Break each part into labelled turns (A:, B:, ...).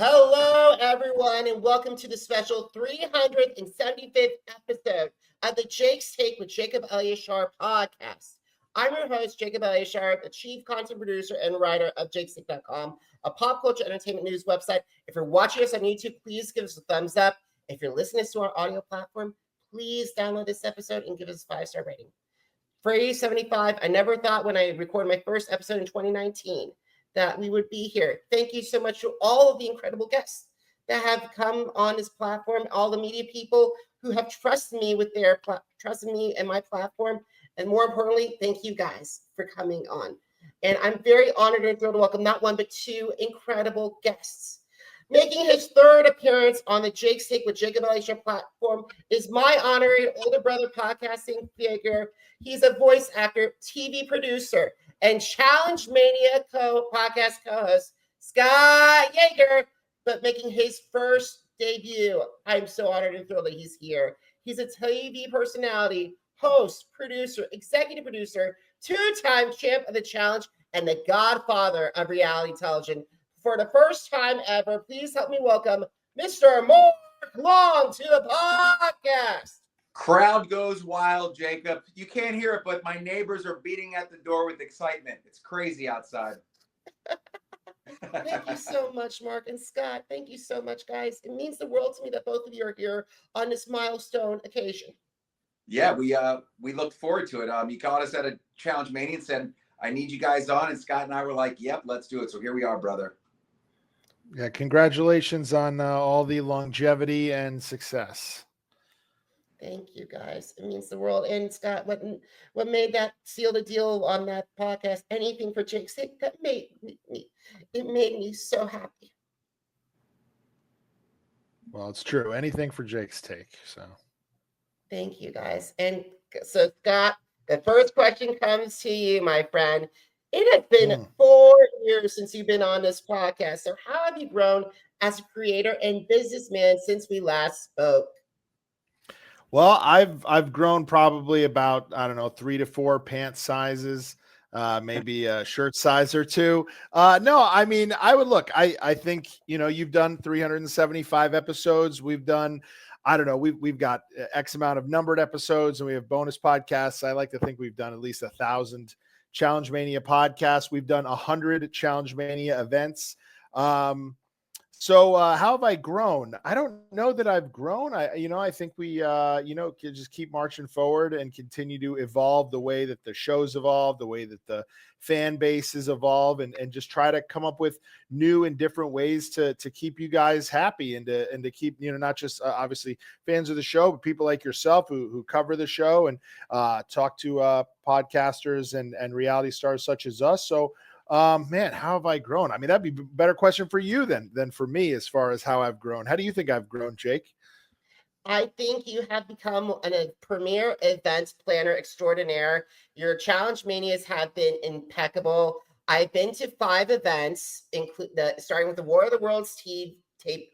A: Hello, everyone, and welcome to the special 375th episode of the Jake's Take with Jacob Elyachar Podcast. I'm your host, Jacob Elyachar, the chief content producer and writer of jakestake.com, a pop culture entertainment news website. If you're watching us on YouTube, please give us a thumbs up. If you're listening to our audio platform, please download this episode and give us a 5-star rating. Phrase 75, I never thought when I recorded my first episode in 2019 that we would be here. Thank you so much to all of the incredible guests that have come on this platform, all the media people who have trusted me with trusted me and my platform. And more importantly, thank you guys for coming on. And I'm very honored and thrilled to welcome not one, but two incredible guests. Making his third appearance on the Jake's Take with Jacob Elyachar platform is my honorary older brother podcasting figure. He's a voice actor, TV producer, and Challenge Mania podcast co-host, Scott Yager, but making his first debut. I'm so honored and thrilled that he's here. He's a TV personality, host, producer, executive producer, two-time champ of the challenge, and the godfather of reality television. For the first time ever, please help me welcome Mr. Mark Long to the podcast.
B: Crowd goes wild, Jacob. You can't hear it, but my neighbors are beating at the door with excitement. It's crazy outside.
A: Thank you so much, Mark and Scott. Thank you so much, guys. It means the world to me that both of you are here on this milestone occasion.
B: Yeah, we looked forward to it. You called us at a Challenge Mania and said, I need you guys on. And Scott and I were like, yep, let's do it. So here we are, brother.
C: Yeah, congratulations on all the longevity and success.
A: Thank you, guys. It means the world. And Scott, what made that seal the deal on that podcast? Anything for Jake's sake? That made me so happy.
C: Well, it's true. Anything for Jake's take. So,
A: thank you, guys. And so, Scott, the first question comes to you, my friend. It has been 4 years since you've been on this podcast. So, how have you grown as a creator and businessman since we last spoke?
C: Well, I've grown probably about, 3 to 4 pant sizes, maybe a shirt size or two. No, I mean, I would look, I think, you've done 375 episodes. We've done, we've got X amount of numbered episodes and we have bonus podcasts. I like to think we've done at least 1,000 Challenge Mania podcasts. We've done 100 Challenge Mania events. So how have I grown? I don't know that I've grown. I think we, can just keep marching forward and continue to evolve the way that the shows evolve, the way that the fan bases evolve, and just try to come up with new and different ways to keep you guys happy and to keep, not just obviously fans of the show, but people like yourself who cover the show and talk to podcasters and reality stars such as us. So, man, how have I grown? I mean, that'd be a better question for you than for me as far as how I've grown. How do you think I've grown, Jake?
A: I think you have become a premier event planner extraordinaire. Your Challenge Manias have been impeccable. I've been to 5 events, starting with the War of the Worlds tape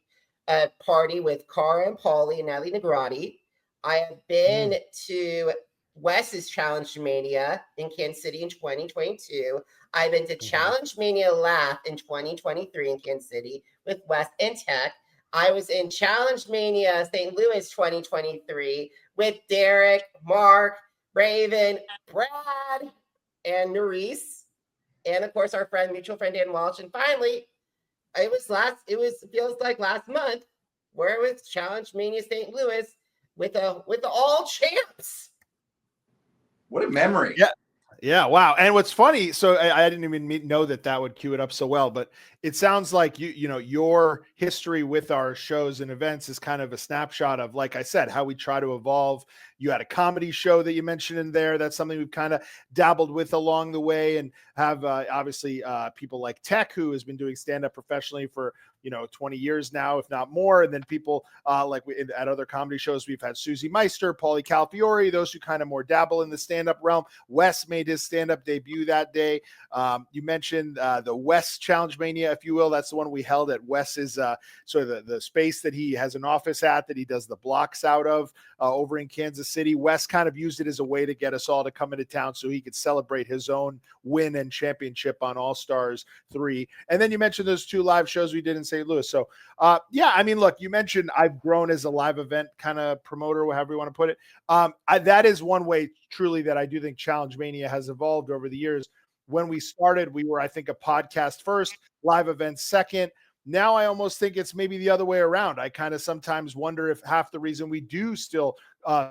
A: party with Cara and Paulie and Natalie Negrati. I have been to Wes's Challenge Mania in Kansas City in 2022. I've been to Challenge Mania Laugh in 2023 in Kansas City with Wes and Tech. I was in Challenge Mania St. Louis 2023 with Derrick, Mark, Raven, Brad, and Nerese, and of course our mutual friend Dan Walsh. And finally, feels like last month where it was Challenge Mania St. Louis with the all champs.
B: What a memory.
C: Yeah. Yeah. Wow. And what's funny, so I didn't even know that would cue it up so well, but it sounds like your history with our shows and events is kind of a snapshot of, like I said, how we try to evolve. You had a comedy show that you mentioned in there. That's something we've kind of dabbled with along the way, and have obviously people like Tech, who has been doing stand-up professionally for 20 years now, if not more. And then people at other comedy shows, we've had Susie Meister, Paulie Calafiore, those who kind of more dabble in the stand-up realm. Wes made his stand-up debut that day. You mentioned the Wes Challenge Mania, if you will. That's the one we held at Wes's sort of the space that he has an office at, that he does the blocks out of over in Kansas city. Wes kind of used it as a way to get us all to come into town so he could celebrate his own win and championship on All-Stars 3. And then you mentioned those 2 live shows we did in St. Louis. So, yeah, I mean, look, you mentioned I've grown as a live event kind of promoter, however you want to put it. That is one way truly that I do think Challenge Mania has evolved over the years. When we started, we were, I think, a podcast first, live events second. Now I almost think it's maybe the other way around. I kind of sometimes wonder if half the reason we do still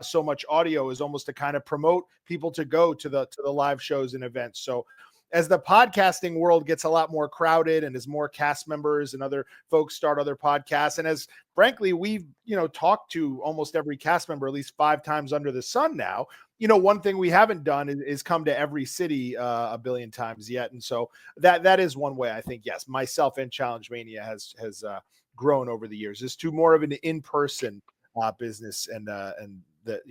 C: so much audio is almost to kind of promote people to go to the live shows and events. So as the podcasting world gets a lot more crowded and as more cast members and other folks start other podcasts, and as frankly, we've, talked to almost every cast member at least 5 times under the sun now, one thing we haven't done is come to every city a billion times yet. And so that is one way I think, yes, myself and Challenge Mania has grown over the years. It's to more of an in-person business and that,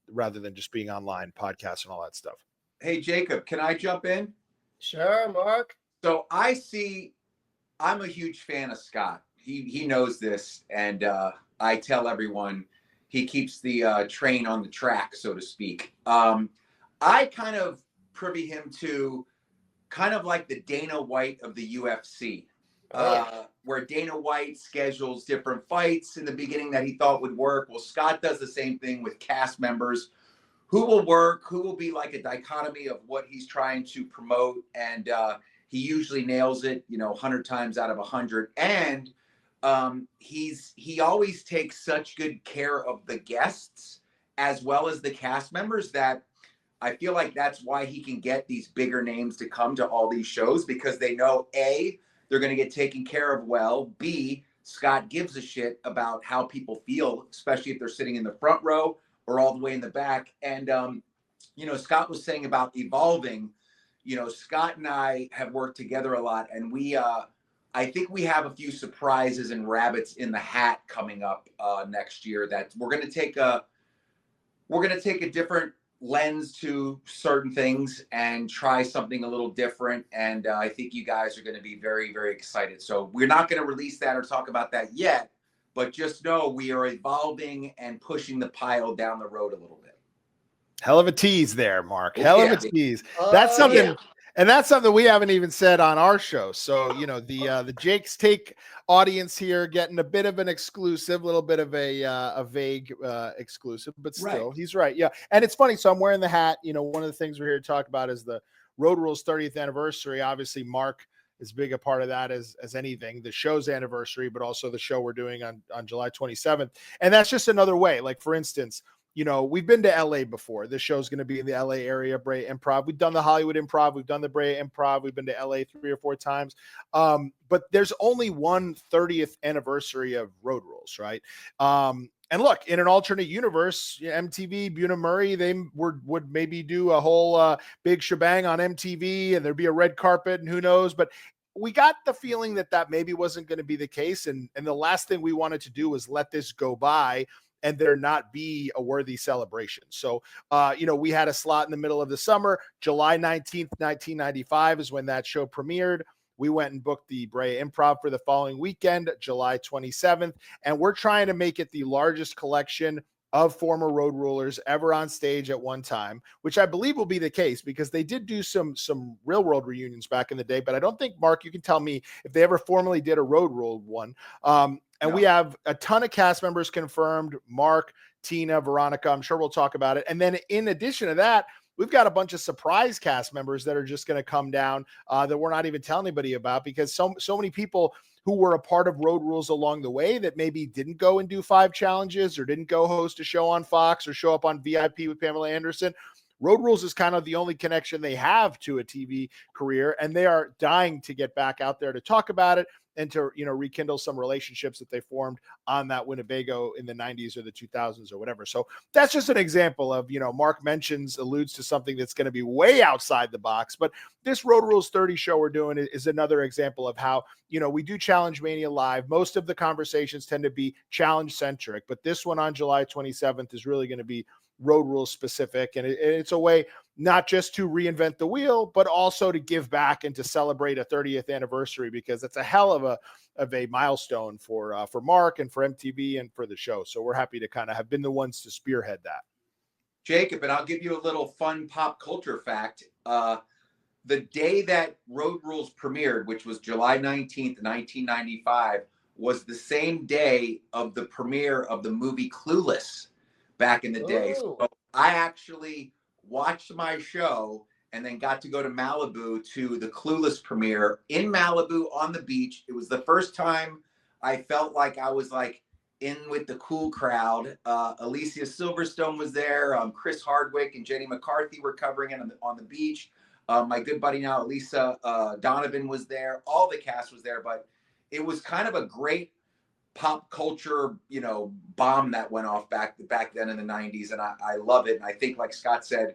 C: rather than just being online podcasts and all that stuff.
B: Hey, Jacob, can I jump in?
A: Sure, Mark.
B: So I'm a huge fan of Scott. He knows this, and I tell everyone he keeps the train on the track, so to speak. I kind of privy him to kind of like the Dana White of the UFC, where Dana White schedules different fights in the beginning that he thought would work. Well, Scott does the same thing with cast members. Who will work, who will be like a dichotomy of what he's trying to promote. And he usually nails it, 100 times out of 100. And he always takes such good care of the guests as well as the cast members that I feel like that's why he can get these bigger names to come to all these shows, because they know, A, they're going to get taken care of well. B, Scott gives a shit about how people feel, especially if they're sitting in the front row or all the way in the back. And, Scott was saying about evolving, Scott and I have worked together a lot, and I think we have a few surprises and rabbits in the hat coming up next year that we're going to take a different lens to certain things and try something a little different. And I think you guys are going to be very, very excited. So we're not going to release that or talk about that yet, but just know we are evolving and pushing the pile down the road a little bit.
C: Hell of a tease there, Mark. Hell of a tease. That's something.
A: Yeah.
C: And that's something we haven't even said on our show. So, the Jake's Take audience here getting a bit of an exclusive, little bit of a vague exclusive, but still, right. He's right. Yeah. And it's funny. So I'm wearing the hat. One of the things we're here to talk about is the Road Rules 30th anniversary. Obviously, Mark is big a part of that as anything, the show's anniversary, but also the show we're doing on July 27th. And that's just another way. Like, for instance, we've been to LA before. This show's going to be in the LA area, Brea Improv. We've done the Hollywood Improv. We've done the Brea Improv. We've been to LA 3 or 4 times. But there's only one 30th anniversary of Road Rules, right? And look, in an alternate universe, MTV, Buna Murray, they would maybe do a whole big shebang on MTV, and there'd be a red carpet, and who knows. But we got the feeling that maybe wasn't going to be the case. And the last thing we wanted to do was let this go by and there not be a worthy celebration. So, we had a slot in the middle of the summer. July 19th, 1995 is when that show premiered. We went and booked the Brea Improv for the following weekend, July 27th. And we're trying to make it the largest collection of former road rulers ever on stage at one time, which I believe will be the case because they did do some real world reunions back in the day, but I don't think, Mark, you can tell me if they ever formally did a road rule one. And we have a ton of cast members confirmed, Mark, Tina, Veronica, I'm sure we'll talk about it. And then in addition to that, we've got a bunch of surprise cast members that are just going to come down that we're not even telling anybody about because so many people who were a part of Road Rules along the way that maybe didn't go and do 5 challenges or didn't go host a show on Fox or show up on VIP with Pamela Anderson. Road Rules is kind of the only connection they have to a TV career, and they are dying to get back out there to talk about it and to, rekindle some relationships that they formed on that Winnebago in the 90s or the 2000s or whatever. So that's just an example of, Mark alludes to something that's going to be way outside the box. But this Road Rules 30 show we're doing is another example of how, we do Challenge Mania live. Most of the conversations tend to be challenge centric, but this one on July 27th is really going to be Road Rules specific. And it's a way not just to reinvent the wheel, but also to give back and to celebrate a 30th anniversary, because that's a hell of a milestone for Mark and for MTV and for the show. So we're happy to kind of have been the ones to spearhead that.
B: Jacob, and I'll give you a little fun pop culture fact. The day that Road Rules premiered, which was July 19th, 1995, was the same day of the premiere of the movie Clueless back in the day.
A: Ooh.
B: So I actually watched my show and then got to go to Malibu to the Clueless premiere in Malibu on the beach. It was the first time I felt like I was like in with the cool crowd. Alicia Silverstone was there. Chris Hardwick and Jenny McCarthy were covering it on the beach. My good buddy now, Lisa Donovan, was there. All the cast was there, but it was kind of a great pop culture, bomb that went off back then in the 90s. And I love it. And I think, like Scott said,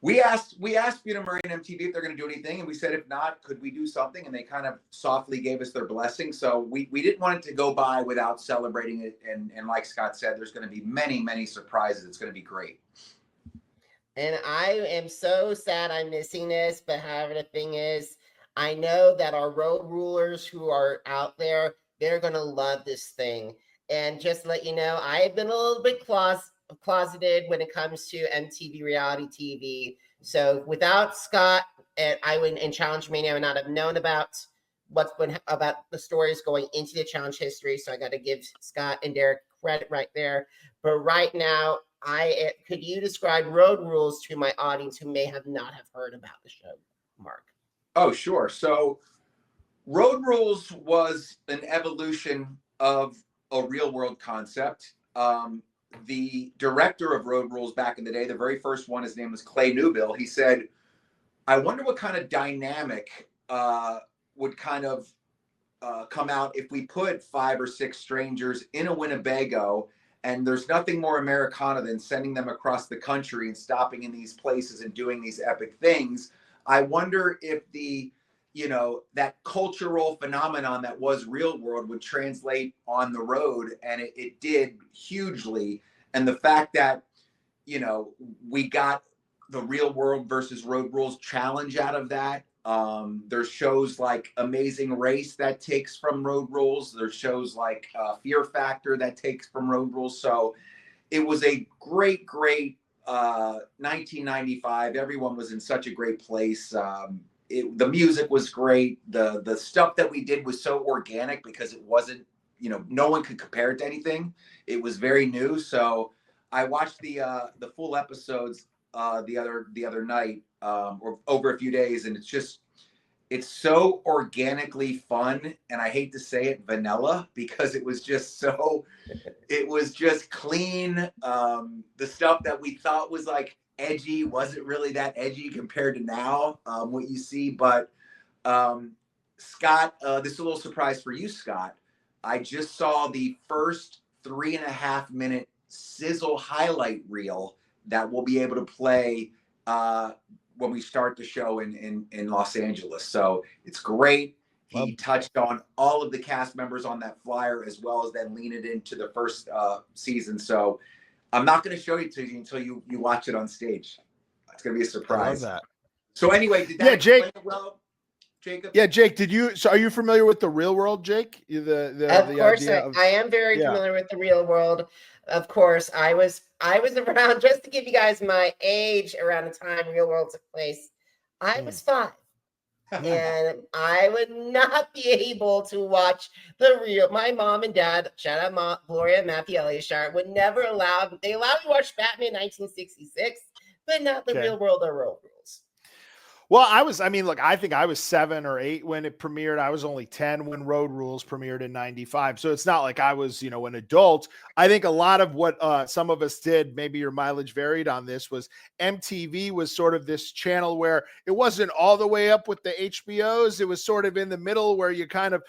B: we asked Buena Murray and MTV if they're going to do anything. And we said, if not, could we do something? And they kind of softly gave us their blessing. So we didn't want it to go by without celebrating it. And like Scott said, there's going to be many, many surprises. It's going to be great.
A: And I am so sad I'm missing this, but however, the thing is, I know that our road rulers who are out there, they're going to love this thing. And just to let you know, I've been a little bit closeted when it comes to MTV reality TV. So without Scott and Challenge Mania, I would not have known about about the stories going into the challenge history. So I got to give Scott and Derrick credit right there. But right now, could you describe Road Rules to my audience who may not have heard about the show, Mark?
B: Oh, sure. So Road Rules was an evolution of a real world concept. The director of Road Rules back in the day, the very first one, his name was Clay Newbill. He said, I wonder what kind of dynamic would kind of come out if we put 5 or 6 strangers in a Winnebago, and there's nothing more Americana than sending them across the country and stopping in these places and doing these epic things. I wonder if that cultural phenomenon that was real world would translate on the road. And it did hugely. And the fact that, we got the real world versus Road Rules challenge out of that. There's shows like Amazing Race that takes from Road Rules. There's shows like Fear Factor that takes from Road Rules. So it was a great 1995. Everyone was in such a great place. The music was great. The stuff that we did was so organic because it wasn't, no one could compare it to anything. It was very new. So I watched the full episodes the other night or over a few days, and it's so organically fun, and I hate to say it, vanilla, because it was just clean. The stuff that we thought was like edgy wasn't really that edgy compared to now, what you see. But Scott, this is a little surprise for you, Scott. I just saw the first 3.5 minute sizzle highlight reel that we'll be able to play when we start the show in Los Angeles. So it's great. He touched on all of the cast members on that flyer, as well as then lean it into the first season. So I'm not going to show it to you until you watch it on stage. It's going to be a surprise.
C: I love that.
B: So anyway, did that
C: Jake,
B: explain it well, Jacob?
C: Yeah, Jake, are you familiar with the real world, Jake?
A: Of course, I am very familiar with the real world. Of course, I was around, just to give you guys my age, around the time Real World took place. I was 5. And I would not be able to watch my mom and dad, shout out Gloria and Matthew Elyachar, would never they allowed me to watch Batman 1966, but not the Real World or Road Rules.
C: Well, I think I was 7 or 8 when it premiered. I was only 10 when Road Rules premiered in 95. So it's not like I was, an adult. I think a lot of what some of us did, maybe your mileage varied on this, was MTV was sort of this channel where it wasn't all the way up with the HBOs. It was sort of in the middle where you kind of,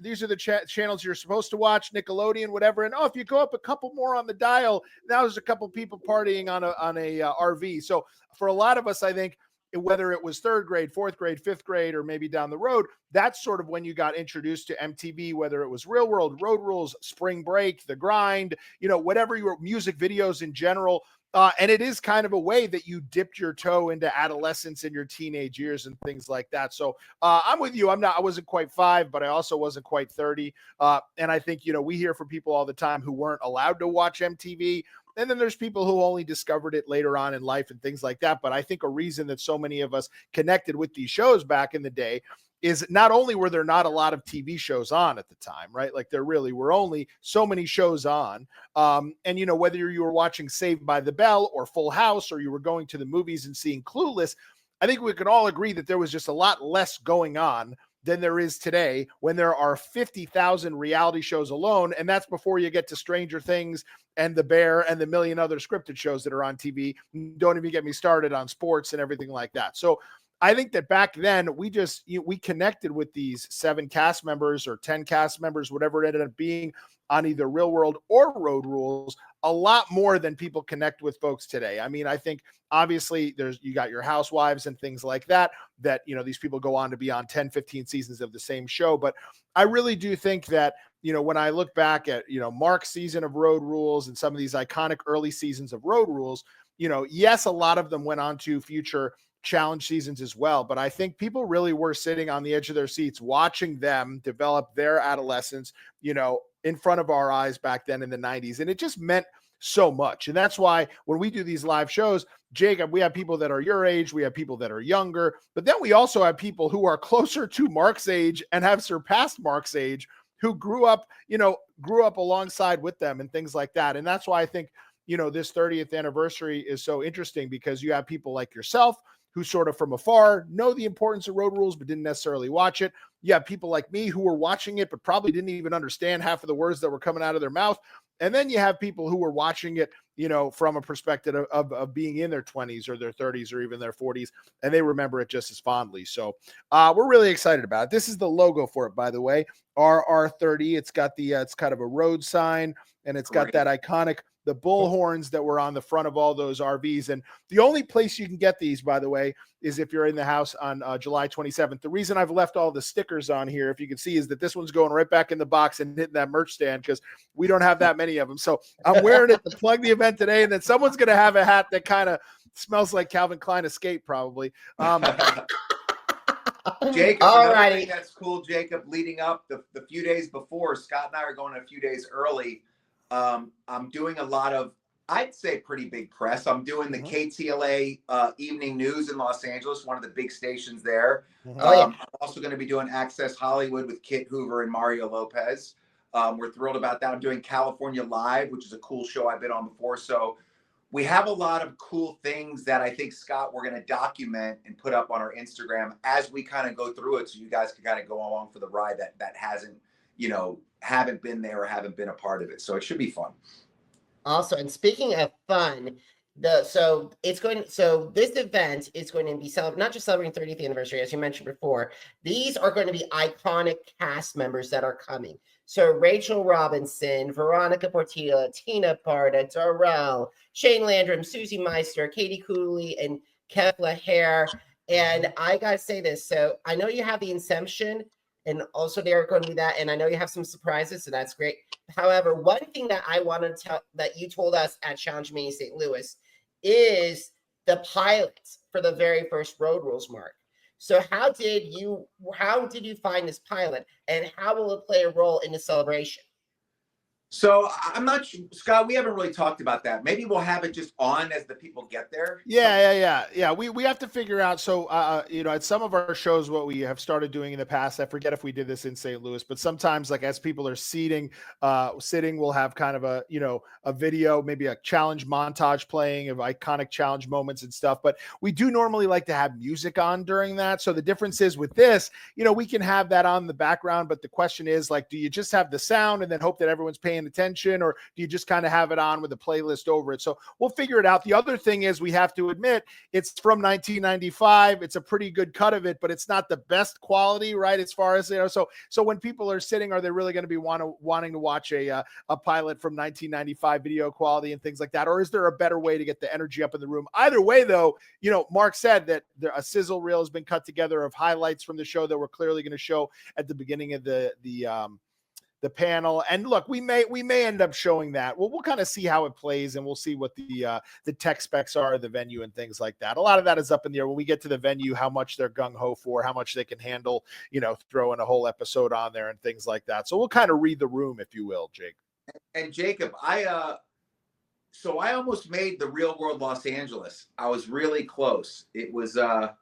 C: these are the channels you're supposed to watch, Nickelodeon, whatever. And if you go up a couple more on the dial, now there's a couple people partying on a RV. So for a lot of us, I think, whether it was 3rd grade, 4th grade, 5th grade, or maybe down the road, that's sort of when you got introduced to MTV, whether it was Real World, Road Rules, Spring Break, The Grind, whatever your music videos in general. And it is kind of a way that you dipped your toe into adolescence in your teenage years and things like that. So I'm with you. I wasn't quite 5, but I also wasn't quite 30. And I think, we hear from people all the time who weren't allowed to watch MTV. And then there's people who only discovered it later on in life and things like that. But I think a reason that so many of us connected with these shows back in the day is not only were there not a lot of TV shows on at the time, right? Like there really were only so many shows on. And, you know, whether you were watching Saved by the Bell or Full House, or you were going to the movies and seeing Clueless, I think we can all agree that there was just a lot less going on than there is today when there are 50,000 reality shows alone. And that's before you get to Stranger Things and The Bear and the million other scripted shows that are on TV. Don't even get me started on sports and everything like that. So I think that back then we connected with these 7 cast members or 10 cast members, whatever it ended up being, on either Real World or Road Rules, a lot more than people connect with folks today. I mean, I think obviously you got your housewives and things like that, you know, these people go on to be on 10, 15 seasons of the same show. But I really do think that, you know, when I look back at, you know, Mark's season of Road Rules and some of these iconic early seasons of Road Rules, you know, yes, a lot of them went on to future challenge seasons as well. But I think people really were sitting on the edge of their seats watching them develop their adolescence, you know, in front of our eyes back then in the 90s. And it just meant so much. And that's why when we do these live shows, Jacob, we have people that are your age, we have people that are younger, but then we also have people who are closer to Mark's age and have surpassed Mark's age, who grew up alongside with them and things like that. And that's why I think, you know, this 30th anniversary is so interesting, because you have people like yourself who sort of from afar know the importance of Road Rules, but didn't necessarily watch it. You have people like me who were watching it, but probably didn't even understand half of the words that were coming out of their mouth. And then you have people who were watching it, you know, from a perspective of being in their 20s or their 30s or even their 40s, and they remember it just as fondly. So we're really excited about it. This is the logo for it, by the way, RR30. It's got it's kind of a road sign, and it's got that iconic, the bull horns that were on the front of all those RVs. And the only place you can get these, by the way, is if you're in the house on July 27th. The reason I've left all the stickers on here, if you can see, is that this one's going right back in the box and hitting that merch stand, because we don't have that many of them. So I'm wearing it to plug the event today, and then someone's going to have a hat that kind of smells like Calvin Klein Escape, probably.
B: Jacob, another thing that's cool, Jacob, leading up the few days before, Scott and I are going a few days early. I'm doing a lot of, I'd say, pretty big press. I'm doing the KTLA Evening News in Los Angeles, one of the big stations there. I'm also going to be doing Access Hollywood with Kit Hoover and Mario Lopez. We're thrilled about that. I'm doing California Live, which is a cool show I've been on before. So we have a lot of cool things that I think, Scott, we're going to document and put up on our Instagram as we kind of go through it, so you guys can kind of go along for the ride that hasn't, you know, haven't been there or haven't been a part of it. So it should be fun.
A: Also, and speaking of fun, this event is going to be not just celebrating 30th anniversary, as you mentioned before. These are going to be iconic cast members that are coming. So Rachel Robinson, Veronica Portillo, Tina Parda, Darrell, Shane Landrum, Susie Meister, Katie Cooley, and Kefla Hare. And I got to say this. So I know you have the Inception, and also they're going to do that. And I know you have some surprises, so that's great. However, one thing that I want to tell that you told us at Challenge Mania St. Louis is the pilot for the very first Road Rules, Mark. So how did you find this pilot, and how will it play a role in the celebration?
B: So I'm not sure, Scott, we haven't really talked about that. Maybe we'll have it just on as the people get there.
C: Yeah. We have to figure out. So, you know, at some of our shows, what we have started doing in the past, I forget if we did this in St. Louis, but sometimes, like, as people are sitting, we'll have kind of a video, maybe a challenge montage playing of iconic challenge moments and stuff. But we do normally like to have music on during that. So the difference is with this, you know, we can have that on the background, but the question is, like, do you just have the sound and then hope that everyone's paying attention, or do you just kind of have it on with a playlist over it? So we'll figure it out. The other thing is, we have to admit, it's from 1995. It's a pretty good cut of it, but it's not the best quality, right? As far as, you know, so when people are sitting, are they really going to be wanting to watch a pilot from 1995 video quality and things like that? Or is there a better way to get the energy up in the room? Either way, though, you know, Mark said that a sizzle reel has been cut together of highlights from the show that we're clearly going to show at the beginning of the panel. And look, we may end up showing that. We'll kind of see how it plays, and we'll see what the tech specs are of the venue and things like that. A lot of that is up in the air when we get to the venue, how much they're gung-ho for, how much they can handle, you know, throwing a whole episode on there and things like that. So we'll kind of read the room, if you will, Jake.
B: And Jacob, I So I almost made the Real World Los Angeles. I was really close. It was, I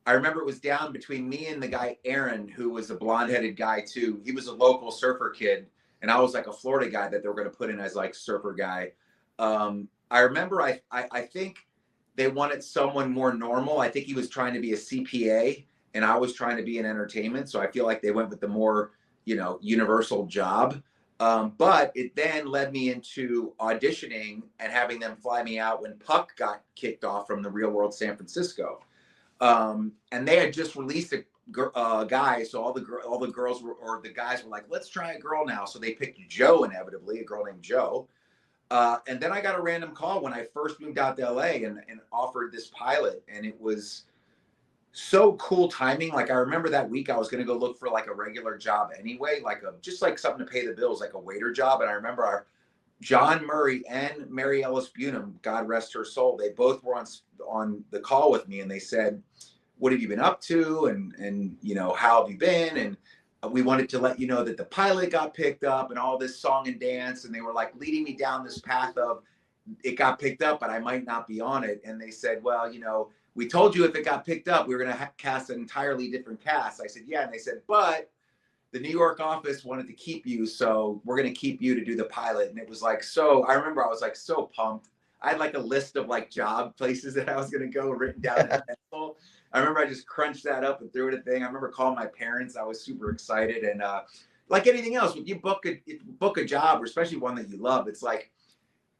B: remember it was down between me and the guy, Aaron, who was a blonde-headed guy too. He was a local surfer kid. And I was like a Florida guy that they were going to put in as like surfer guy. I remember I think they wanted someone more normal. I think he was trying to be a CPA and I was trying to be in entertainment. So I feel like they went with the more, universal job. But it then led me into auditioning and having them fly me out when Puck got kicked off from the Real World San Francisco. And they had just released a guy, so all the girls or the guys were like, let's try a girl now. So they picked Joe, inevitably, a girl named Joe. And then I got a random call when I first moved out to LA and offered this pilot, and it was so cool timing. Like I remember that week I was going to go look for like a regular job anyway, just like something to pay the bills, like a waiter job. And I remember John Murray and Mary Ellis Bunham, God rest her soul, they both were on the call with me, and they said, what have you been up to? And how have you been? And we wanted to let you know that the pilot got picked up and all this song and dance. And they were like leading me down this path of it got picked up, but I might not be on it. And they said, well, we told you if it got picked up, we were going to cast an entirely different cast. I said, yeah. And they said, but the New York office wanted to keep you, so we're going to keep you to do the pilot. And it was like, I remember I was like so pumped. I had like a list of like job places that I was going to go written down in pencil. I remember I just crunched that up and threw it a thing. I remember calling my parents. I was super excited. And like anything else, when you book a job, or especially one that you love, it's like,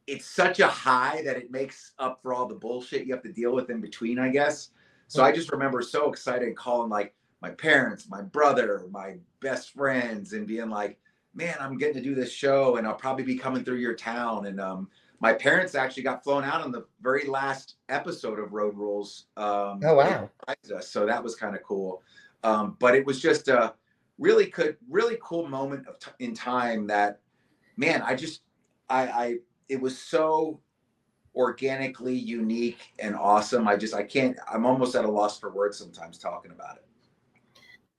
B: it's such a high that it makes up for all the bullshit you have to deal with in between, I guess. So I just remember so excited calling like my parents, my brother, my best friends, and being like, man, I'm getting to do this show and I'll probably be coming through your town. And my parents actually got flown out on the very last episode of Road Rules.
A: Oh, wow.
B: So that was kind of cool. But it was just a really cool moment in time that, man, it was so organically unique and awesome. I'm almost at a loss for words sometimes talking about it.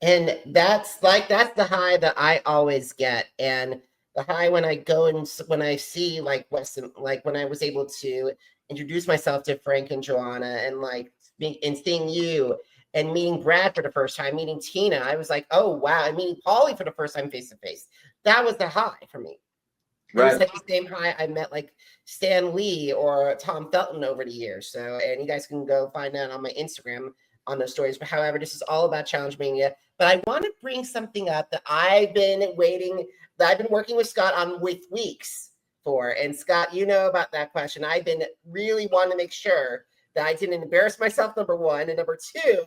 A: And that's the high that I always get. And the high when I go and when I see like Weston, like when I was able to introduce myself to Frank and Joanna and like and seeing you and meeting Brad for the first time, meeting Tina, I was like, oh, wow. And meeting Paulie for the first time face to face. That was the high for me. Right. It was like the same high I met like Stan Lee or Tom Felton over the years. So, and you guys can go find that on my Instagram on those stories. But however, this is all about Challenge Mania. But I want to bring something up that I've been working with Scott on with weeks for. And Scott, you know about that question. I've been really wanting to make sure that I didn't embarrass myself, number one. And number two,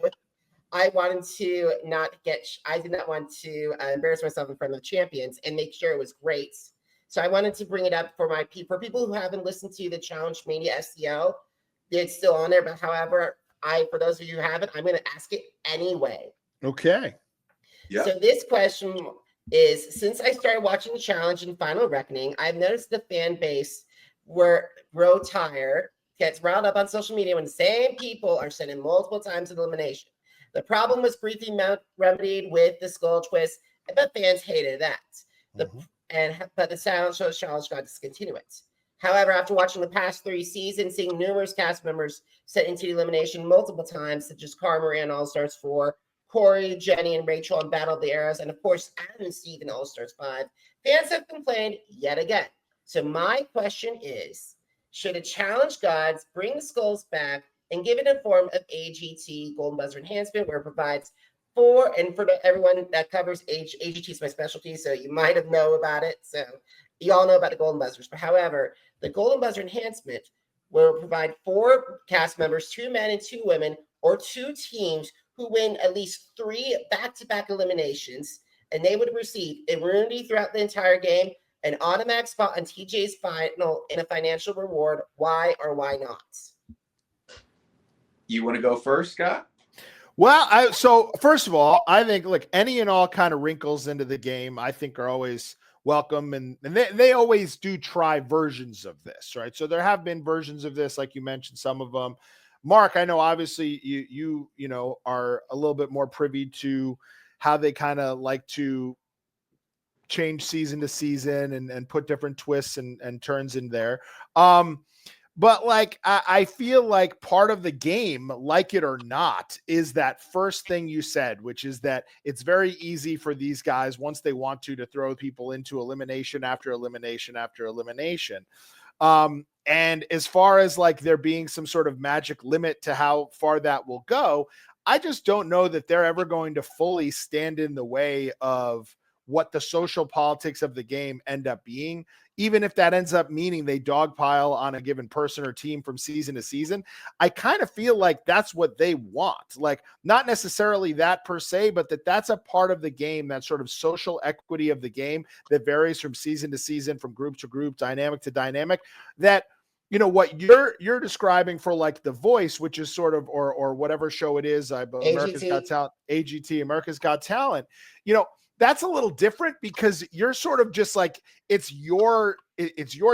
A: I did not want to embarrass myself in front of the champions and make sure it was great. So I wanted to bring it up for people who haven't listened to the Challenge Mania SEO. It's still on there, but however, for those of you who haven't, I'm going to ask it anyway.
C: Okay.
B: Yeah.
A: So this question is, since I started watching the Challenge and Final Reckoning, I've noticed the fan base grow tired, gets riled up on social media when the same people are sending multiple times of elimination. The problem was briefly remedied with the skull twist, but fans hated that. But the challenge got discontinued. However, after watching the past 3 seasons, seeing numerous cast members sent into elimination multiple times, such as Cara Maria in All Stars 4, Corey, Jenny, and Rachel in Battle of the Eras, and of course, Adam and Steve in All Stars 5, fans have complained yet again. So my question is, should the challenge gods bring the skulls back and give it a form of AGT, Golden Buzzer Enhancement, where it provides for everyone that covers AGT is my specialty, so you might have known about it. So you all know about the Golden Buzzers. But however, the Golden Buzzer Enhancement will provide 4 cast members, 2 men and 2 women, or 2 teams who win at least 3 back-to-back eliminations, and they would receive immunity throughout the entire game, an automatic spot on TJ's final, and a financial reward. Why or why not?
B: You want to go first, Scott?
C: Well, so first of all, I think, look, any and all kind of wrinkles into the game, I think are always welcome. And they always do try versions of this, right? So there have been versions of this, like you mentioned, some of them. Mark, I know obviously you know, are a little bit more privy to how they kind of like to change season to season and put different twists and turns in there. But like, I feel like part of the game, like it or not, is that first thing you said, which is that it's very easy for these guys, once they want to throw people into elimination after elimination after elimination. And as far as like there being some sort of magic limit to how far that will go, I just don't know that they're ever going to fully stand in the way of what the social politics of the game end up being, even if that ends up meaning they dogpile on a given person or team from season to season. I kind of feel like that's what they want. Like, not necessarily that per se, but that's a part of the game, that sort of social equity of the game that varies from season to season, from group to group, dynamic to dynamic, that, you know, what you're describing for like The Voice, which is sort of, or whatever show it is, America's Got Talent, AGT, America's Got Talent, you know, that's a little different because you're sort of just like, it's your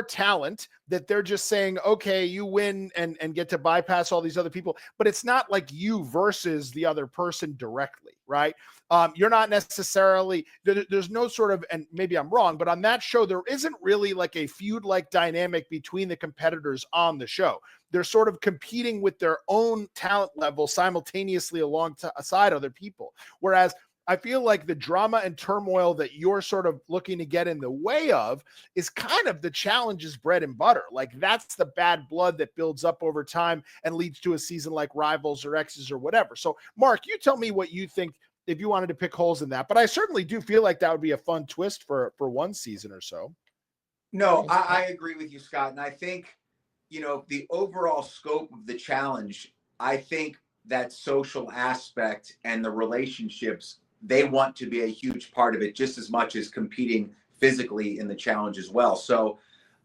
C: talent that they're just saying, okay, you win and get to bypass all these other people, but it's not like you versus the other person directly, right? You're not necessarily, there's no sort of, and maybe I'm wrong, but on that show, there isn't really like a feud-like dynamic between the competitors on the show. They're sort of competing with their own talent level simultaneously alongside other people. Whereas I feel like the drama and turmoil that you're sort of looking to get in the way of is kind of the challenge's bread and butter. Like, that's the bad blood that builds up over time and leads to a season like Rivals or X's or whatever. So, Mark, you tell me what you think if you wanted to pick holes in that. But I certainly do feel like that would be a fun twist for one season or so.
B: No, I agree with you, Scott. And I think, you know, the overall scope of the challenge, I think that social aspect and the relationships, they want to be a huge part of it just as much as competing physically in the challenge as well. So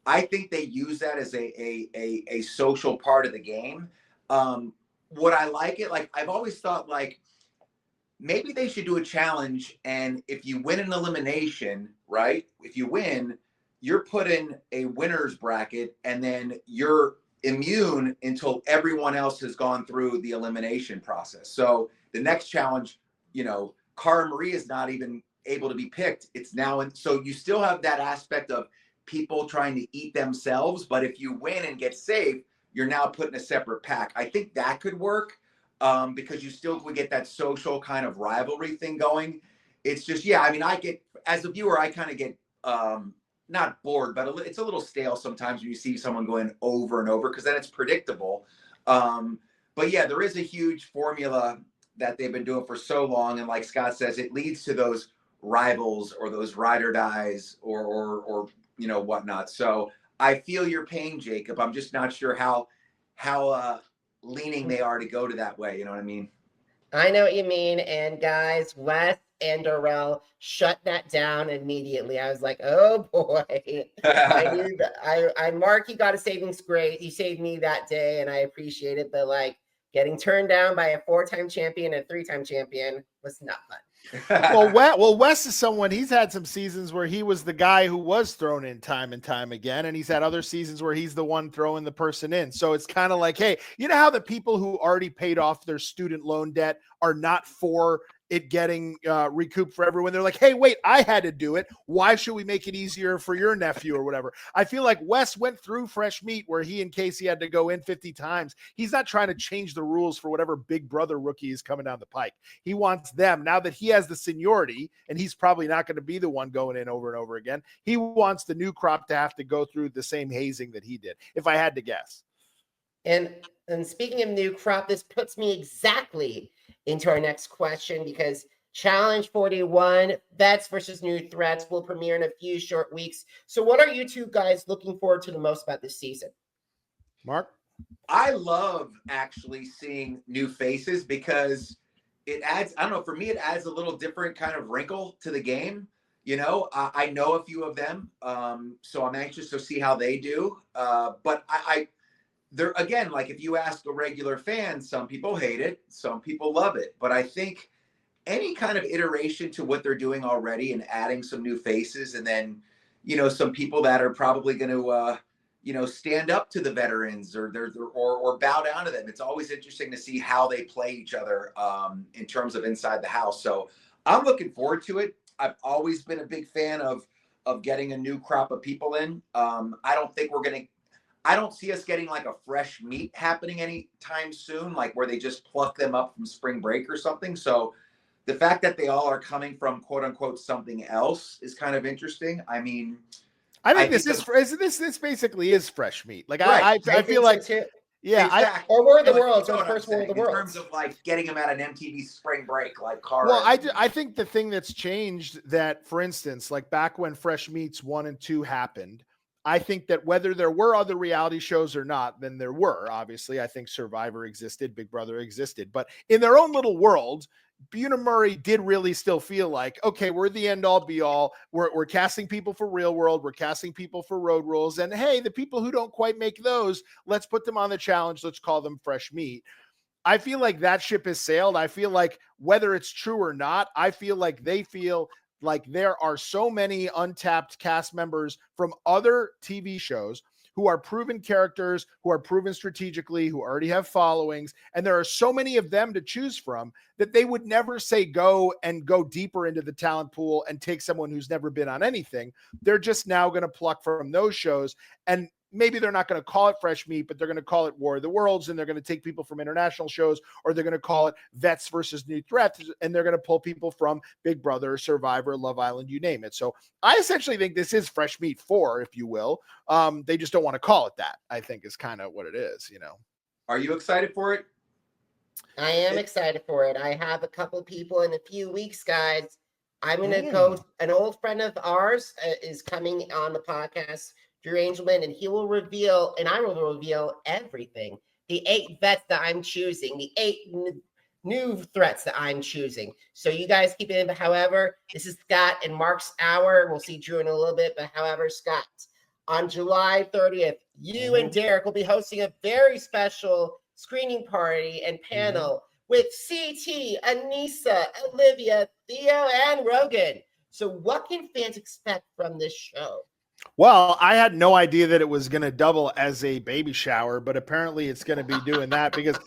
B: I think they use that as a social part of the game. What I like it, like, I've always thought, like, maybe they should do a challenge, and if you win an elimination, right? If you win, you're put in a winner's bracket, and then you're immune until everyone else has gone through the elimination process. So the next challenge, you know, Cara Maria is not even able to be picked. It's now, and so you still have that aspect of people trying to eat themselves. But if you win and get safe, you're now put in a separate pack. I think that could work because you still would get that social kind of rivalry thing going. It's just, yeah, I mean, I get, as a viewer, I kind of get not bored, but it's a little stale sometimes when you see someone going over and over, because then it's predictable. But yeah, there is a huge formula that they've been doing for so long. And like Scott says, it leads to those rivals or those ride or dies or you know, whatnot. So I feel your pain, Jacob. I'm just not sure how leaning they are to go to that way. You know what I mean?
A: I know what you mean. And guys, Wes and Darrell shut that down immediately. I was like, oh boy. I knew that. Mark, you got a savings grace. You saved me that day and I appreciate it. But like, getting turned down by a 4-time champion and a 3-time champion was not fun.
C: Well, Wes is someone, he's had some seasons where he was the guy who was thrown in time and time again. And he's had other seasons where he's the one throwing the person in. So it's kind of like, hey, you know how the people who already paid off their student loan debt are not for it getting recouped for everyone? They're like, hey, wait, I had to do it. Why should we make it easier for your nephew or whatever? I feel like Wes went through fresh meat where he and Casey had to go in 50 times. He's not trying to change the rules for whatever big brother rookie is coming down the pike. He wants them, now that he has the seniority and he's probably not going to be the one going in over and over again, he wants the new crop to have to go through the same hazing that he did, if I had to guess.
A: And speaking of new crop, this puts me exactly into our next question, because Challenge 41, Vets versus New Threats, will premiere in a few short weeks. So what are you two guys looking forward to the most about this season?
C: Mark?
B: I love actually seeing new faces because it adds, I don't know, for me, it adds a little different kind of wrinkle to the game. You know, I know a few of them, so I'm anxious to see how they do. But there again, like if you ask a regular fan, some people hate it, some people love it. But I think any kind of iteration to what they're doing already and adding some new faces, and then, you know, some people that are probably going to, you know, stand up to the veterans or bow down to them. It's always interesting to see how they play each other in terms of inside the house. So I'm looking forward to it. I've always been a big fan of getting a new crop of people in. I don't see us getting like a fresh meat happening anytime soon, like where they just pluck them up from spring break or something. So the fact that they all are coming from quote unquote something else is kind of interesting. I mean,
C: I think this basically is fresh meat. Like
A: Right.
C: I feel like
A: so too.
C: yeah,
B: exactly.
A: Or War of the
B: And
A: Worlds,
B: you
A: or
B: know
A: the
B: what I'm
A: first War of the
B: saying,
A: Worlds.
B: in terms of like getting them at an MTV spring break, like Cara.
C: Well, I think the thing that's changed that, for instance, like back when Fresh Meats 1 and 2 happened, I think that whether there were other reality shows or not, then there were. Obviously, I think Survivor existed, Big Brother existed, but in their own little world, Buena Murray did really still feel like, okay, we're the end all be all. We're casting people for Real World. We're casting people for Road Rules. And hey, the people who don't quite make those, let's put them on the challenge. Let's call them Fresh Meat. I feel like that ship has sailed. I feel like whether it's true or not, I feel like they feel like there are so many untapped cast members from other TV shows who are proven characters, who are proven strategically, who already have followings. And there are so many of them to choose from that they would never say go deeper into the talent pool and take someone who's never been on anything. They're just now going to pluck from those shows. And maybe they're not going to call it Fresh Meat, but they're going to call it War of the Worlds, and they're going to take people from international shows, or they're going to call it Vets versus New Threats, and they're going to pull people from Big Brother, Survivor, Love Island, you name it. So I essentially think this is Fresh Meat 4, if you will. They just don't want to call it that, I think is kind of what it is, you know.
B: Are you excited for it?
A: I am excited for it. I have a couple of people in a few weeks, guys. I'm going to go. An old friend of ours is coming on the podcast, Drew Angelman, and he will reveal, and I will reveal everything. The 8 vets that I'm choosing, the 8 new threats that I'm choosing. So you guys keep it in. However, this is Scott and Mark's hour. We'll see Drew in a little bit, but however, Scott, on July 30th, you and Derrick will be hosting a very special screening party and panel with CT, Anissa, Olivia, Theo, and Rogan. So what can fans expect from this show?
C: Well, I had no idea that it was going to double as a baby shower, but apparently it's going to be doing that because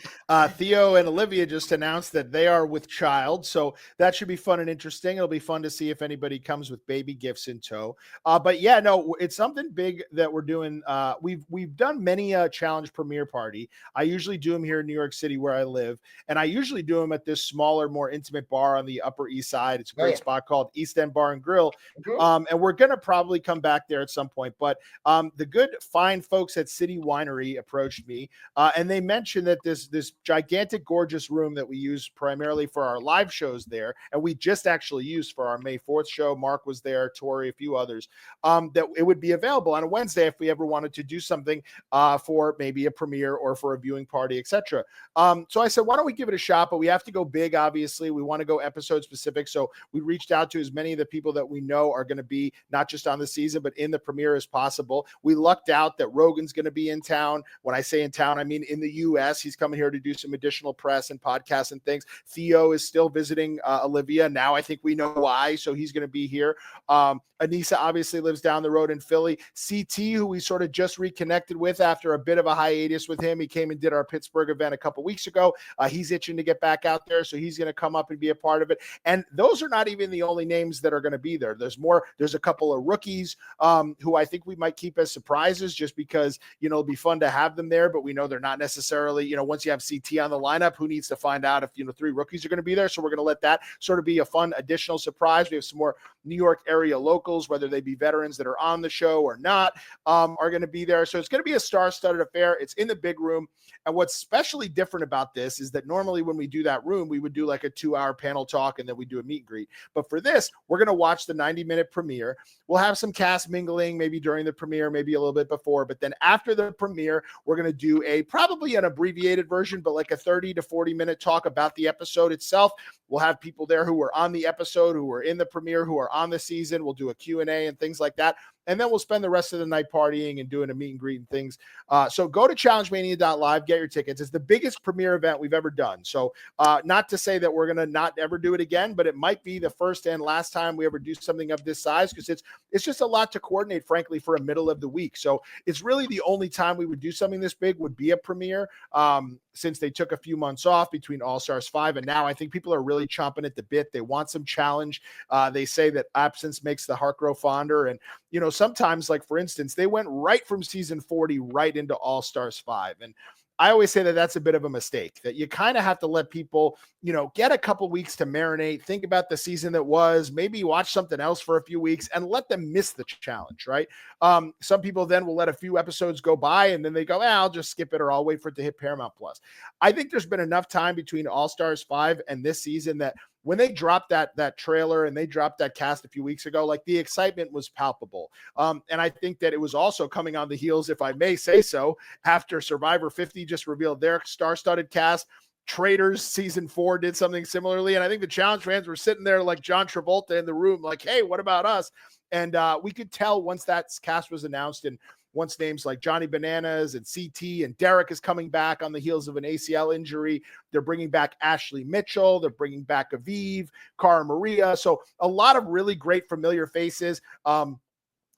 C: Theo and Olivia just announced that they are with child. So that should be fun and interesting. It'll be fun to see if anybody comes with baby gifts in tow. But yeah, no, it's something big that we're doing. We've done many a challenge premiere party. I usually do them here in New York City where I live, and I usually do them at this smaller, more intimate bar on the Upper East Side. It's a great spot called East End Bar and Grill. And we're going to probably come back there at some point, but the good fine folks at City Winery approached me and they mentioned that this gigantic gorgeous room that we use primarily for our live shows there, and we just actually used for our May 4th show, Mark was there, Tori, a few others, that it would be available on a Wednesday if we ever wanted to do something for maybe a premiere or for a viewing party, etc. So I said, why don't we give it a shot? But we have to go big, obviously. We want to go episode specific, so we reached out to as many of the people that we know are going to be not just on the season but in the premiere as possible. We lucked out that Rogan's going to be in town. When I say in town, I mean in the US. He's coming here to do some additional press and podcasts and things. Theo is still visiting Olivia. Now I think we know why, so he's going to be here. Anissa obviously lives down the road in Philly. CT, who we sort of just reconnected with after a bit of a hiatus with him. He came and did our Pittsburgh event a couple weeks ago. He's itching to get back out there, so he's going to come up and be a part of it. And those are not even the only names that are going to be there. There's more. There's a couple of rookies who I think we might keep as surprises just because, you know, it'll be fun to have them there, but we know they're not necessarily, you know, once you have CT on the lineup, who needs to find out if, you know, 3 rookies are going to be there. So we're going to let that sort of be a fun additional surprise. We have some more New York area locals, whether they be veterans that are on the show or not, are going to be there. So it's going to be a star-studded affair. It's in the big room. And what's especially different about this is that normally when we do that room, we would do like a 2-hour panel talk and then we do a meet and greet. But for this, we're going to watch the 90-minute premiere. We'll have some cast mingling, maybe during the premiere, maybe a little bit before. But then after the premiere, we're going to do probably an abbreviated version, but like a 30 to 40-minute talk about the episode itself. We'll have people there who were on the episode, who were in the premiere, who are on the season. We'll do a Q&A and things like that. And then we'll spend the rest of the night partying and doing a meet and greet and things. So go to challengemania.live, get your tickets. It's the biggest premiere event we've ever done. So not to say that we're going to not ever do it again, but it might be the first and last time we ever do something of this size because it's just a lot to coordinate, frankly, for a middle of the week. So it's really the only time we would do something this big would be a premiere since they took a few months off between All-Stars 5. And now I think people are really really chomping at the bit. They want some challenge. They say that absence makes the heart grow fonder. And, you know, sometimes, like, for instance, they went right from season 40 right into All-Stars 5. And I always say that that's a bit of a mistake, that you kind of have to let people, you know, get a couple weeks to marinate, think about the season that was, maybe watch something else for a few weeks and let them miss the challenge, right? Some people then will let a few episodes go by and then they go, I'll just skip it or I'll wait for it to hit Paramount Plus. I think there's been enough time between All-Stars 5 and this season that when they dropped that trailer and they dropped that cast a few weeks ago, like, the excitement was palpable. And I think that it was also coming on the heels, if I may say so, after Survivor 50 just revealed their star-studded cast. Traitors season 4 did something similarly. And I think the challenge fans were sitting there like John Travolta in the room, like, hey, what about us? And we could tell once that cast was announced, and once names like Johnny Bananas and CT and Derrick is coming back on the heels of an ACL injury. They're bringing back Ashley Mitchell. They're bringing back Aviv, Cara Maria. So a lot of really great familiar faces.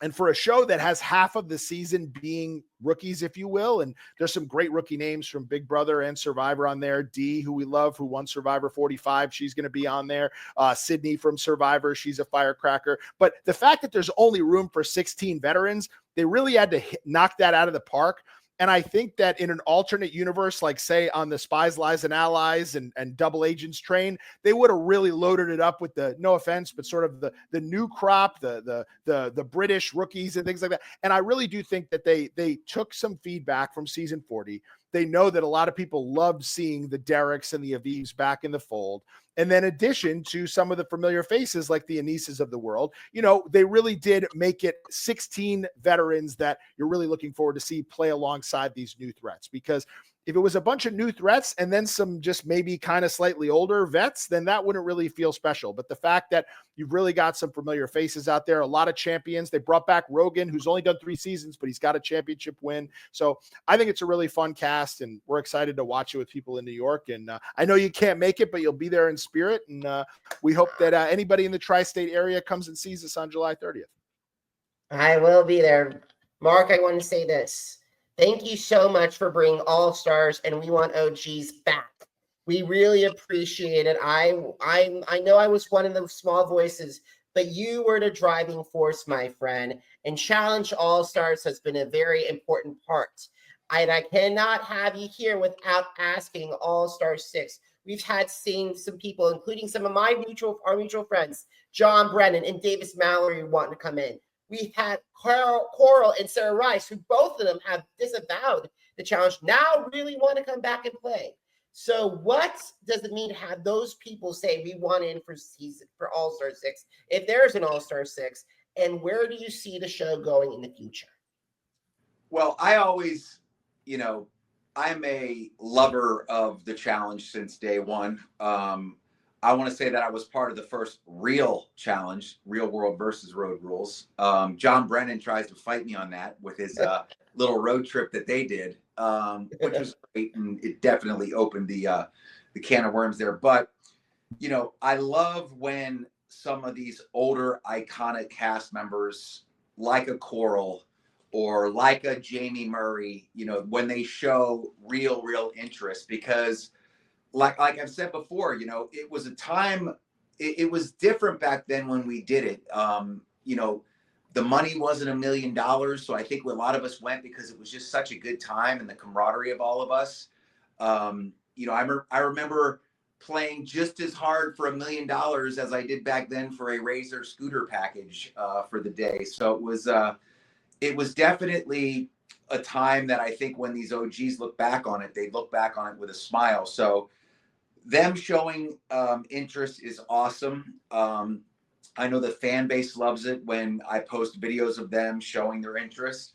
C: And for a show that has half of the season being rookies, if you will, and there's some great rookie names from Big Brother and Survivor on there. Dee, who we love, who won Survivor 45, she's going to be on there. Sydney from Survivor, she's a firecracker. But the fact that there's only room for 16 veterans, they really had to knock that out of the park. And I think that in an alternate universe, like say on the Spies, Lies, and Allies and Double Agents train, they would have really loaded it up with the, no offense, but sort of the new crop, the British rookies and things like that. And I really do think that they took some feedback from season 40. They know that a lot of people loved seeing the Derricks and the Avivs back in the fold. And then in addition to some of the familiar faces like the Anises of the world, you know, they really did make it 16 veterans that you're really looking forward to see play alongside these new threats. Because if it was a bunch of new threats and then some just maybe kind of slightly older vets, then that wouldn't really feel special. But the fact that you've really got some familiar faces out there, a lot of champions. They brought back Rogan, who's only done 3 seasons, but he's got a championship win. So I think it's a really fun cast, and we're excited to watch it with people in New York. And I know you can't make it, but you'll be there in spirit. And we hope that anybody in the tri-state area comes and sees us on July 30th.
A: I will be there. Mark, I want to say this. Thank you so much for bringing All Stars and We Want OGs back. We really appreciate it. I know I was one of the small voices, but you were the driving force, my friend. And Challenge All Stars has been a very important part. And I cannot have you here without asking All Star 6. We've seen some people, including some of our mutual friends, John Brennan and Davis Mallory, wanting to come in. We've had Coral and Sarah Rice, who both of them have disavowed the challenge, now really want to come back and play. So what does it mean to have those people say we want in for All-Star 6, if there's an All-Star 6, and where do you see the show going in the future?
B: Well, I always, you know, I'm a lover of the challenge since day one. I want to say that I was part of the first real challenge, Real World versus Road Rules. John Brennan tries to fight me on that with his little road trip that they did, which was great, and it definitely opened the can of worms there. But, you know, I love when some of these older iconic cast members, like a Coral or like a Jamie Murray, you know, when they show real interest, because like I've said before, you know, it was a time, it was different back then when we did it. You know, the money wasn't $1 million. So I think a lot of us went because it was just such a good time and the camaraderie of all of us. You know, I remember playing just as hard for $1 million as I did back then for a Razor scooter package for the day. So it was definitely a time that I think when these OGs look back on it, they look back on it with a smile. So them showing interest is awesome. I know the fan base loves it when I post videos of them showing their interest.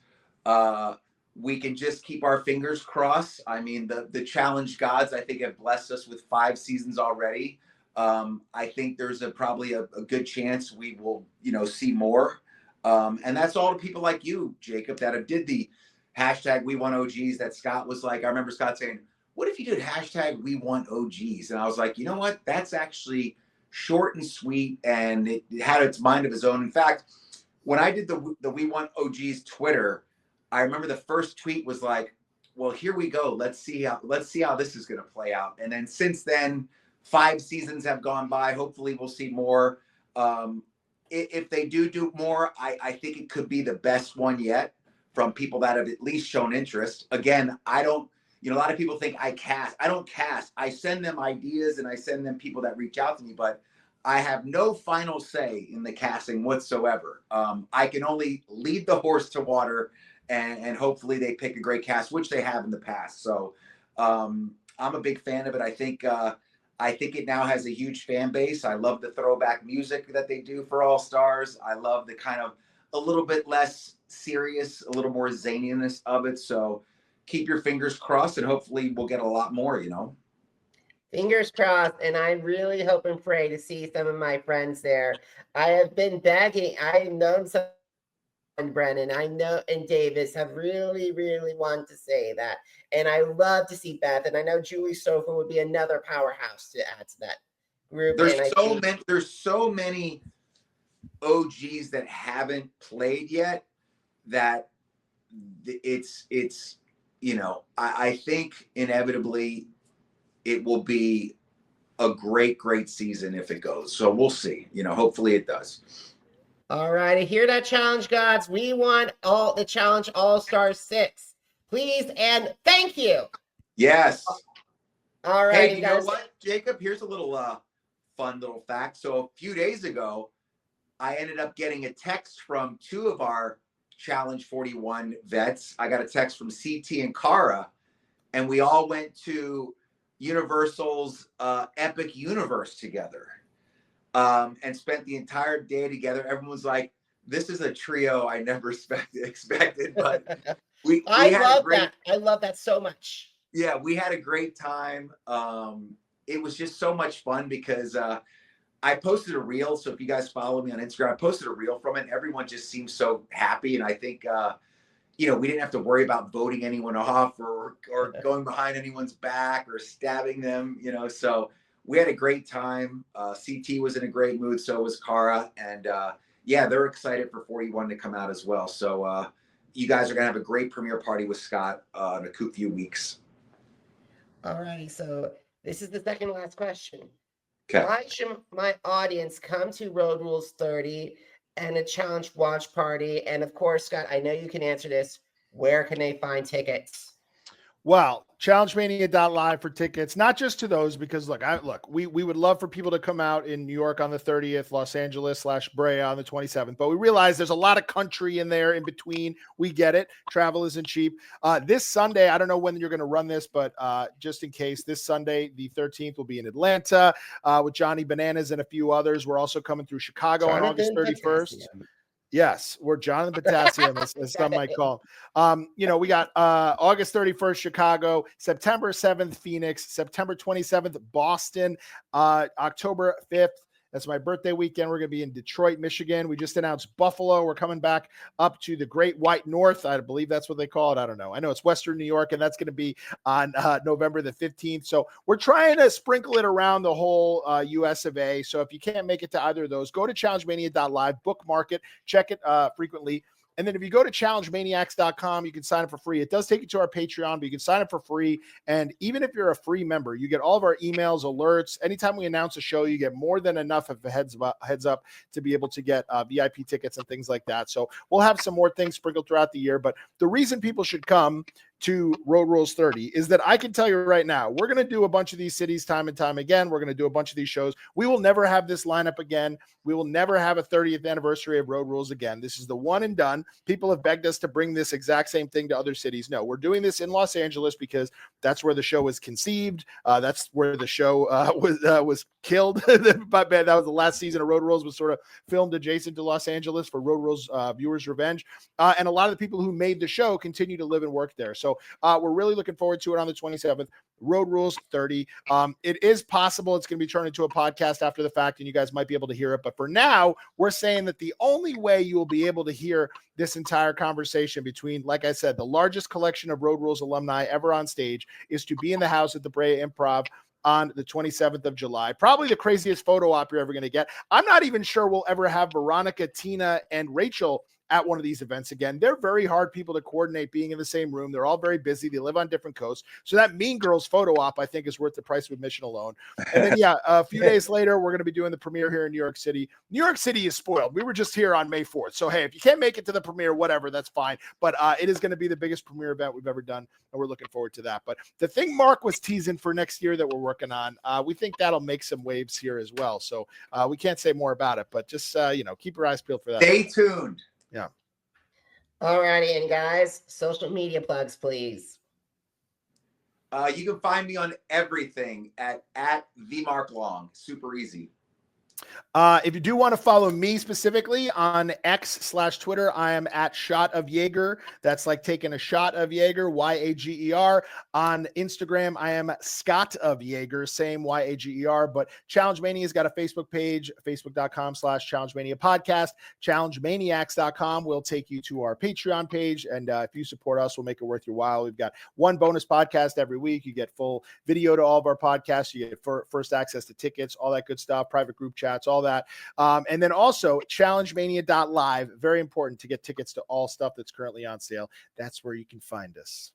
B: We can just keep our fingers crossed. I mean, the challenge gods, I think, have blessed us with 5 seasons already. I think there's probably a good chance we will, you know, see more. And that's all the people like you, Jacob, that have did the hashtag We Want OGs, that Scott was like, I remember Scott saying, what if you did hashtag We Want OGs? And I was like, you know what? That's actually short and sweet, and it had its mind of its own. In fact, when I did the We Want OGs Twitter, I remember the first tweet was like, well, here we go. Let's see how this is going to play out. And then since then, 5 seasons have gone by. Hopefully we'll see more. If they do more, I think it could be the best one yet from people that have at least shown interest. Again, I don't, a lot of people think I cast. I don't cast. I send them ideas and I send them people that reach out to me, but I have no final say in the casting whatsoever. I can only lead the horse to water, and hopefully they pick a great cast, which they have in the past. So I'm a big fan of it. I think it now has a huge fan base. I love the throwback music that they do for All Stars. I love the kind of a little bit less serious, a little more zaniness of it. So keep your fingers crossed, and hopefully we'll get a lot more,
A: Fingers crossed, and I really hope and pray to see some of my friends there. I have been begging. I've known some, and Brennan, I know, and Davis have really, really wanted to say that. And I love to see Beth, and I know Julie Sofa would be another powerhouse to add to that group.
B: There's so many OGs that haven't played yet that it's I think inevitably it will be a great season if it goes. So we'll see. Hopefully it does.
A: All right, I hear that, challenge gods. We want the challenge All-Star 6. Please and thank you.
B: Yes.
A: All right.
B: Hey, you know what, Jacob? Here's a little fun little fact. So a few days ago, I ended up getting a text from 2 of our Challenge 41 vets. I got a text from CT and Cara, and we all went to Universal's Epic Universe together, and spent the entire day together. Everyone was like, this is a trio I never expected, but
A: I love that so much.
B: Yeah, we had a great time. It was just so much fun because I posted a reel. So if you guys follow me on Instagram, I posted a reel from it, and everyone just seemed so happy. And I think we didn't have to worry about voting anyone off or going behind anyone's back or stabbing them, so we had a great time. CT was in a great mood. So was Cara. And they're excited for 41 to come out as well. So you guys are going to have a great premiere party with Scott in a few weeks. All
A: righty. So this is the second last question.
B: Okay.
A: Why should my audience come to Road Rules 30 and a challenge watch party? And of course, Scott, I know you can answer this. Where can they find tickets?
C: Well, challengemania.live for tickets, not just to those, because we would love for people to come out in New York on the 30th, Los Angeles / Brea on the 27th, but we realize there's a lot of country in there in between. We get it. Travel isn't cheap. This Sunday, I don't know when you're going to run this, but just in case, this Sunday, the 13th, will be in Atlanta with Johnny Bananas and a few others. We're also coming through Chicago on August 31st. Yes, we're Jonathan Potassium, as some might call him. We got August 31st, Chicago, September 7th, Phoenix, September 27th, Boston, October 5th. That's my birthday weekend. We're going to be in Detroit, Michigan. We just announced Buffalo. We're coming back up to the Great White North. I believe that's what they call it. I don't know. I know it's Western New York, and that's going to be on November the 15th. So we're trying to sprinkle it around the whole US of A. So if you can't make it to either of those, go to challengemania.live, bookmark it, check it frequently. And then if you go to challengemaniacs.com, you can sign up for free. It does take you to our Patreon, but you can sign up for free. And even if you're a free member, you get all of our emails, alerts. Anytime we announce a show, you get more than enough of a heads up to be able to get VIP tickets and things like that. So we'll have some more things sprinkled throughout the year. But the reason people should come to Road Rules 30 is that I can tell you right now, we're going to do a bunch of these cities time and time again. We're going to do a bunch of these shows. We will never have this lineup again. We will never have a 30th anniversary of Road Rules again. This is the one and done. People have begged us to bring this exact same thing to other cities. No, we're doing this in Los Angeles because that's where the show was conceived. That's where the show was killed. But that was the last season of Road Rules, was sort of filmed adjacent to Los Angeles for Road Rules Viewers Revenge. And a lot of the people who made the show continue to live and work there. So we're really looking forward to it on the 27th. Road Rules 30. It is possible it's going to be turned into a podcast after the fact, and you guys might be able to hear it. But for now, we're saying that the only way you will be able to hear this entire conversation between, like I said, the largest collection of Road Rules alumni ever on stage is to be in the house at the Brea Improv on the 27th of July. Probably the craziest photo op you're ever going to get. I'm not even sure we'll ever have Veronica, Tina, and Rachel at one of these events again. They're very hard people to coordinate being in the same room. They're all very busy. They live on different coasts. So that Mean Girls photo op, I think, is worth the price of admission alone. And then, yeah, a few days later, we're going to be doing the premiere here in New York City. New York City is spoiled. We were just here on May 4th. So, hey, if you can't make it to the premiere, whatever, that's fine. But it is going to be the biggest premiere event we've ever done, and we're looking forward to that. But the thing Mark was teasing for next year that we're working on, we think that'll make some waves here as well. So we can't say more about it, but just, keep your eyes peeled for that.
B: Stay tuned.
C: Yeah.
A: All righty. And guys, social media plugs, please.
B: You can find me on everything at the Mark Long. Super easy.
C: If you do want to follow me specifically on X/Twitter, I am at Shot of Yager. That's like taking a shot of Yager, Yager. On Instagram, I am Scott of Yager, same Yager. But Challenge Mania's got a Facebook page, facebook.com/Challenge Mania Podcast. ChallengeManiacs.com will take you to our Patreon page. And if you support us, we'll make it worth your while. We've got one bonus podcast every week. You get full video to all of our podcasts. You get first access to tickets, all that good stuff, private group chats, all that. And then also challengemania.live. Very important to get tickets to all stuff that's currently on sale. That's where you can find us.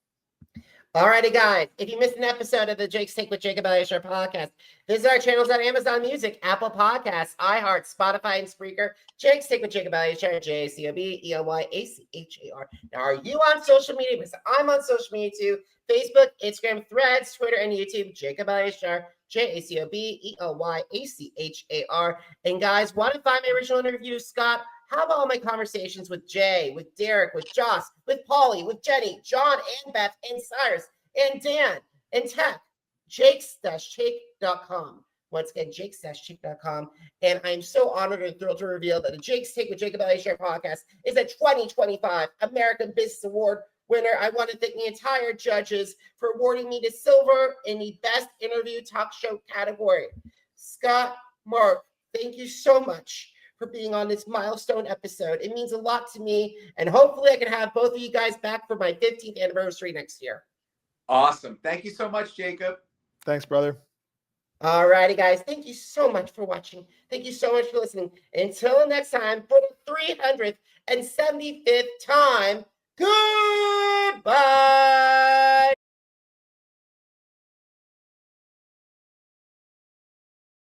A: All righty, guys. If you missed an episode of the Jake's Take with Jacob Elyachar podcast, visit our channels on Amazon Music, Apple Podcasts, iHeart, Spotify, and Spreaker. Jake's Take with Jacob Elyachar, JACOBELYACHAR. Now, are you on social media? Because I'm on social media too. Facebook, Instagram, Threads, Twitter, and YouTube. Jacob Elyachar, JACOBELYACHAR. And guys, want to find my original interview, Scott? How about all my conversations with Jay, with Derrick, with Joss, with Paulie, with Jenny, John, and Beth, and Cyrus, and Dan, and Tech? Jakes-take.com. Once again, jakes-take.com. And I'm so honored and thrilled to reveal that the Jake's Take with Jacob Elyachar podcast is a 2025 American Business Award winner. I want to thank the entire judges for awarding me the silver in the Best Interview Talk Show category. Scott, Mark, thank you so much for being on this milestone episode. It means a lot to me, and hopefully I can have both of you guys back for my 15th anniversary next year.
B: Awesome. Thank you so much, Jacob.
C: Thanks, brother.
A: All righty, guys. Thank you so much for watching. Thank you so much for listening. Until next time, for the 375th time, goodbye.